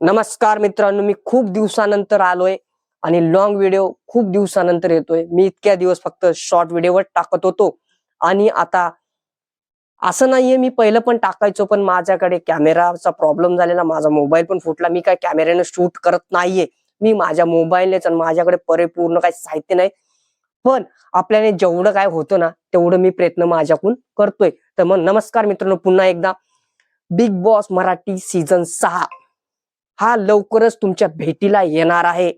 नमस्कार मित्रांनो, मी खूप दिवसानंतर आलोय आणि लॉंग व्हिडिओ खूप दिवसानंतर येतोय। मी इतक्या दिवस फक्त शॉर्ट व्हिडिओवर टाकत होतो आणि आता असं नाहीये, मी पहिलं पण टाकायचो, पण माझ्याकडे कॅमेराचा प्रॉब्लेम झालेला, माझा मोबाईल पण फुटला। मी काय कॅमेऱ्याने शूट करत नाहीये, मी माझ्या मोबाईलनेच, आणि माझ्याकडे परिपूर्ण काही साहित्य नाही। पण आपल्याने जेवढं काय होतं ना तेवढं मी प्रयत्न माझ्याकडून करतोय। तर मग नमस्कार मित्रांनो, पुन्हा एकदा बिग बॉस मराठी सीझन 6 हा लवकरच तुमच्या भेटीला येणार आहे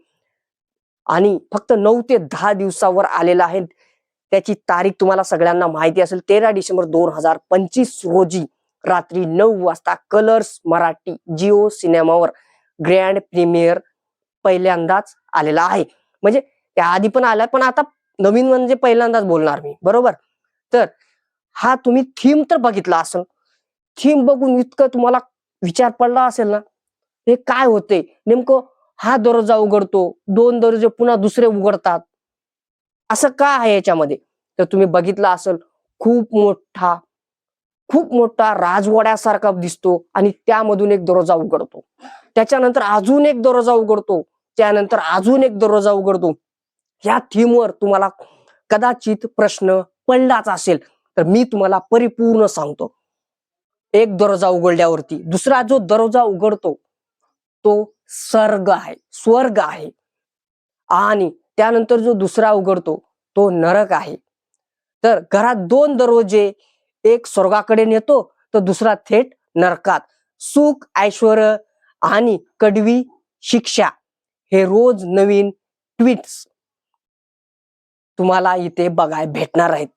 आणि फक्त 9 ते 10 दिवसावर आलेला आहे। त्याची तारीख तुम्हाला सगळ्यांना माहिती असेल, 13 डिसेंबर 2025 रोजी रात्री 9 वाजता कलर्स मराठी जिओ सिनेमावर ग्रँड प्रीमियर पहिल्यांदाच आलेला आहे। म्हणजे त्याआधी पण आला, पण आता नवीन म्हणजे पहिल्यांदाच बोलणार मी, बरोबर? तर हा तुम्ही थीम तर बघितला असेल, थीम बघून इतकं तुम्हाला विचार पडला असेल ना, हे काय होते नेमकं? हा दरवाजा उघडतो, 2 दरवाजे पुन्हा दुसरे उघडतात, असं का आहे याच्यामध्ये? तर तुम्ही बघितलं असेल, खूप मोठा राजवाड्यासारखा दिसतो आणि त्यामधून एक दरवाजा उघडतो, त्याच्यानंतर अजून एक दरवाजा उघडतो, त्यानंतर अजून एक दरवाजा उघडतो। या थीमवर तुम्हाला कदाचित प्रश्न पडलाच असेल, तर मी तुम्हाला परिपूर्ण सांगतो। एक दरवाजा उघडल्यावरती दुसरा जो दरवाजा उघडतो तो स्वर्ग आहे, आणि त्यानंतर जो दुसरा उघडतो तो नरक आहे। तर घरात 2 दरवाजे, एक स्वर्गाकडे नेतो तर दुसरा थेट नरकात। सुख ऐश्वर्य आणि कडवी शिक्षा, हे रोज नवीन ट्विट्स तुम्हाला इथे बघायला भेटणार आहेत।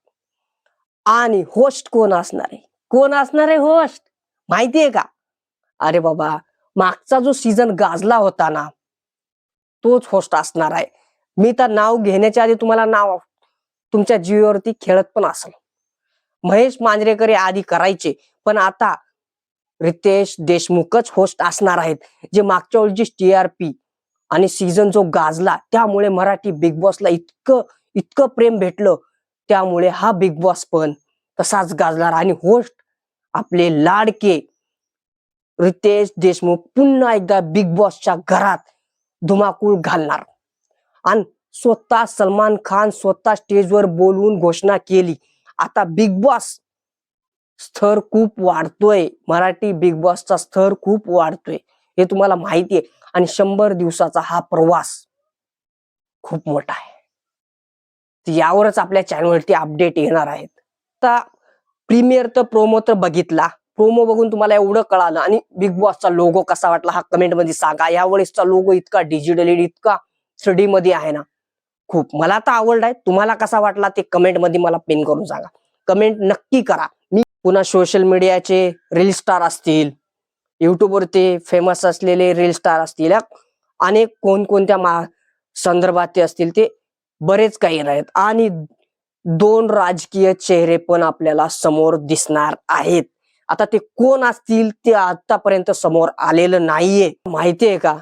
आणि होस्ट कोण असणार आहे होस्ट, माहितीये का? अरे बाबा, मागचा जो सीझन गाजला होता ना, तोच होस्ट असणार आहे। मी तर नाव घेण्याच्या आधी तुम्हाला नाव तुमच्या जीवावरती खेळत पण असेल। महेश मांजरेकर हे आधी करायचे, पण आता रितेश देशमुखच होस्ट असणार आहेत, जे मागच्या वेळची TRP आणि सीझन जो गाजला त्यामुळे मराठी बिग बॉसला इतकं प्रेम भेटलं, त्यामुळे हा बिग बॉस पण तसाच गाजणार। आणि होस्ट आपले लाडके रितेश देशमुख पुन्हा एकदा बिग बॉसच्या घरात धुमाकूळ घालणार। आणि स्वतः सलमान खान स्वतः स्टेजवर बोलून घोषणा केली, आता बिग बॉस स्तर खूप वाढतोय, मराठी बिग बॉसचा स्तर खूप वाढतोय, हे तुम्हाला माहिती आहे। आणि 100 दिवसाचा हा प्रवास खूप मोठा आहे, यावरच आपल्या चॅनलवरती अपडेट येणार आहेत। तर प्रीमियर तर प्रोमो तर बघितला, प्रोमो बघून तुम्हाला एवढं कळालं, आणि बिग बॉसचा लोगो कसा वाटला हा कमेंट मध्ये सांगा। यावेळेसचा लोगो इतका डिजिटली, इतका 3D मध्ये आहे ना, खूप मला तर आवडलाय। तुम्हाला कसा वाटला ते कमेंट मध्ये मला पिन करून सांगा, कमेंट नक्की करा। मी पुन्हा सोशल मीडियाचे रील स्टार असतील, युट्यूबवरती फेमस असलेले रील स्टार असतील, अनेक कोणकोणत्या संदर्भात ते असतील, ते बरेच काही येणार आहेत। आणि 2 राजकीय चेहरे पण आपल्याला समोर दिसणार आहेत। आता ते कोण असतील ते आतापर्यंत समोर आलेलं नाहीये, माहितीये का?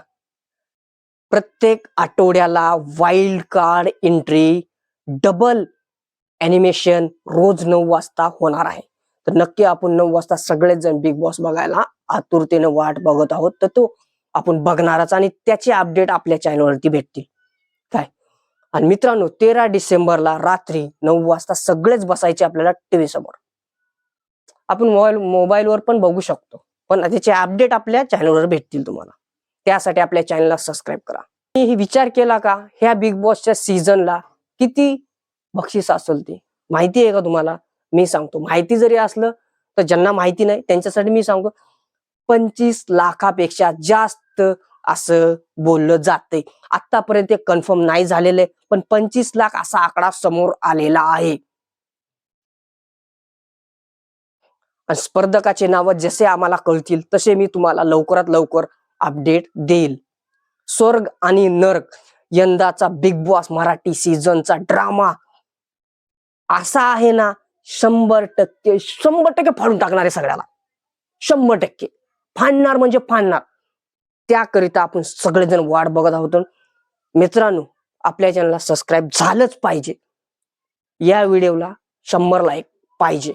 प्रत्येक आठवड्याला wild card entry, double animation रोज 9 वाजता होणार आहे। तर नक्की आपण 9 वाजता सगळेच जण बिग बॉस बघायला आतुरतेने वाट बघत आहोत, तर तो आपण बघणारच, आणि त्याचे अपडेट आपल्या चॅनलवरती भेटतील काय। आणि मित्रांनो, 13 डिसेंबरला रात्री 9 वाजता सगळेच बसायचे आपल्याला टीव्ही समोर। आपण मोबाईलवर पण बघू शकतो, पण त्याचे अपडेट आपल्या चॅनलवर भेटतील तुम्हाला। त्यासाठी आपल्या चॅनलला सबस्क्राईब करा। मी विचार केला का, ह्या बिग बॉसच्या सीझनला किती बक्षीस असेल ते माहिती आहे का तुम्हाला? मी सांगतो, माहिती जरी असलं तर ज्यांना माहिती नाही त्यांच्यासाठी मी सांगतो, 25 लाखापेक्षा जास्त असं बोललं जाते। आतापर्यंत कन्फर्म नाही झालेलं आहे, पण 25 लाख असा आकडा समोर आलेला आहे। स्पर्धकाचे नाव जसे आम्हाला कळतील तसे मी तुम्हाला लवकरात लवकर अपडेट देईल। स्वर्ग आणि नरक, यंदाचा बिग बॉस मराठी सीझनचा ड्रामा असा आहे ना, 100% फाडून टाकणार आहे सगळ्याला, 100% फाडणार म्हणजे फाडणार। त्याकरिता आपण सगळेजण वाट बघत आहोत। मित्रांनो, आपल्या चॅनलला सबस्क्राईब झालंच पाहिजे, या व्हिडिओला 100 लाईक पाहिजे।